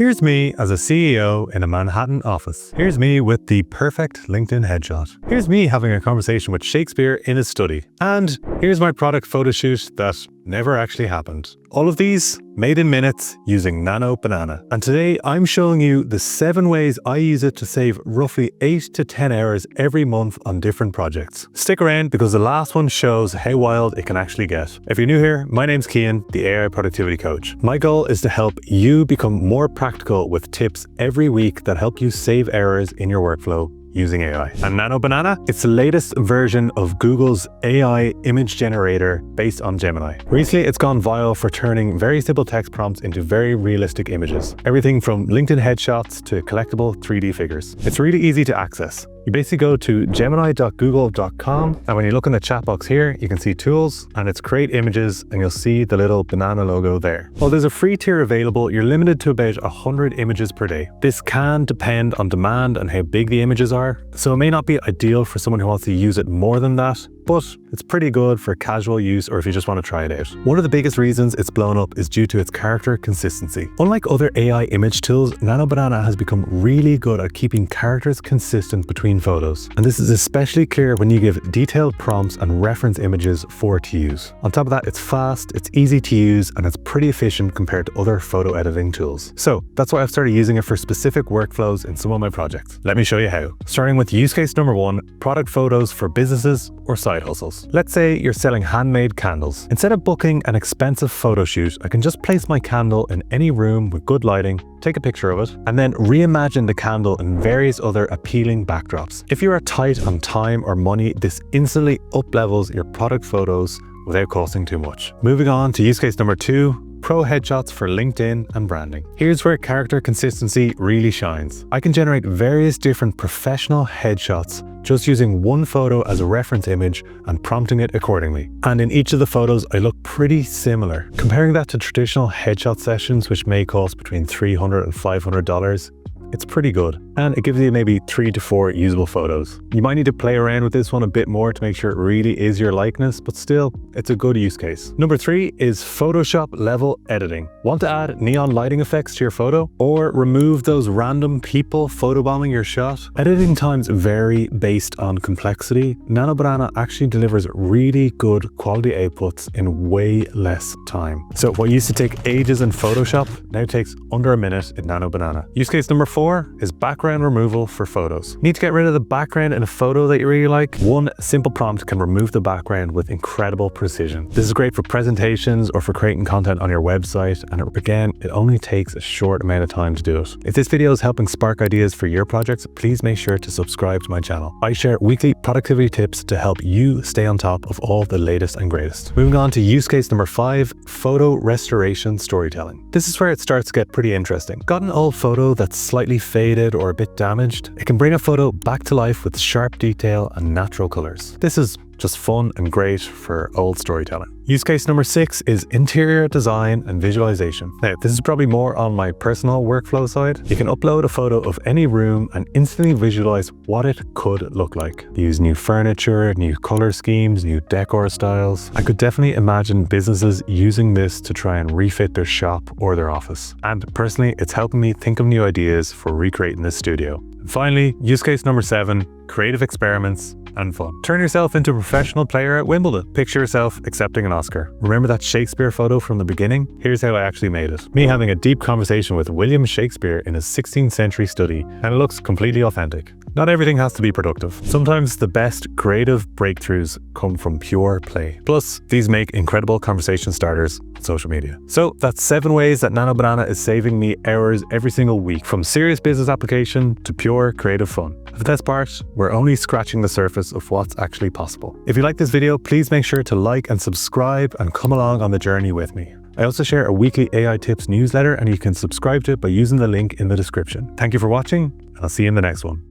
Here's me as a CEO in a Manhattan office. Here's me with the perfect LinkedIn headshot. Here's me having a conversation with Shakespeare in his study. And here's my product photo shoot that never actually happened. All of these made in minutes using Nano Banana. And today I'm showing you the 7 ways I use it to save roughly 8 to 10 hours every month on different projects. Stick around because the last one shows how wild it can actually get. If you're new here, my name's Cian, the AI productivity coach. My goal is to help you become more practical with tips every week that help you save hours in your workflow using AI. And Nano Banana, it's the latest version of Google's AI image generator based on Gemini. Recently, it's gone viral for turning very simple text prompts into very realistic images. Everything from LinkedIn headshots to collectible 3D figures. It's really easy to access. You basically go to gemini.google.com, and when you look in the chat box here, you can see tools and it's create images, and you'll see the little banana logo there. While there's a free tier available, you're limited to about 100 images per day. This can depend on demand and how big the images are, so it may not be ideal for someone who wants to use it more than that, but it's pretty good for casual use or if you just want to try it out. One of the biggest reasons it's blown up is due to its character consistency. Unlike other AI image tools, Nano Banana has become really good at keeping characters consistent between photos. And this is especially clear when you give detailed prompts and reference images for it to use. On top of that, it's fast, it's easy to use, and it's pretty efficient compared to other photo editing tools. So that's why I've started using it for specific workflows in some of my projects. Let me show you how. Starting with use case number 1, product photos for businesses or side hustles. Let's say you're selling handmade candles. Instead of booking an expensive photo shoot, I can just place my candle in any room with good lighting, take a picture of it, and then reimagine the candle in various other appealing backdrops. If you are tight on time or money, this instantly up-levels your product photos without costing too much. Moving on to use case number 2, pro headshots for LinkedIn and branding. Here's where character consistency really shines. I can generate various different professional headshots just using one photo as a reference image and prompting it accordingly. And in each of the photos, I look pretty similar. Comparing that to traditional headshot sessions, which may cost between $300 and $500, it's pretty good, and it gives you maybe 3 to 4 usable photos. You might need to play around with this one a bit more to make sure it really is your likeness, but still, it's a good use case. Number 3 is Photoshop level editing. Want to add neon lighting effects to your photo? Or remove those random people photobombing your shot? Editing times vary based on complexity. Nano Banana actually delivers really good quality outputs in way less time. So what used to take ages in Photoshop now takes under a minute in Nano Banana. Use case number 4 is background removal for photos. Need to get rid of the background in a photo that you really like? One simple prompt can remove the background with incredible precision. This is great for presentations or for creating content on your website, and again, it only takes a short amount of time to do it. If this video is helping spark ideas for your projects, please make sure to subscribe to my channel. I share weekly productivity tips to help you stay on top of all the latest and greatest. Moving on to use case number 5, photo restoration storytelling. This is where it starts to get pretty interesting. Got an old photo that's slightly faded or a bit damaged? It can bring a photo back to life with sharp detail and natural colors. This is just fun and great for old storytelling. Use case number 6 is interior design and visualization. Now, this is probably more on my personal workflow side. You can upload a photo of any room and instantly visualize what it could look like. Use new furniture, new color schemes, new decor styles. I could definitely imagine businesses using this to try and refit their shop or their office. And personally, it's helping me think of new ideas for recreating this studio. And finally, use case number 7, creative experiments and fun. Turn yourself into a professional player at Wimbledon. Picture yourself accepting an Oscar. Remember that Shakespeare photo from the beginning? Here's how I actually made it. Me having a deep conversation with William Shakespeare in his 16th century study, and it looks completely authentic. Not everything has to be productive. Sometimes the best creative breakthroughs come from pure play. Plus, these make incredible conversation starters on social media. So that's 7 ways that Nano Banana is saving me hours every single week, from serious business application to pure creative fun. The best part, we're only scratching the surface of what's actually possible. If you like this video, please make sure to like and subscribe and come along on the journey with me. I also share a weekly AI tips newsletter, and you can subscribe to it by using the link in the description. Thank you for watching, and I'll see you in the next one.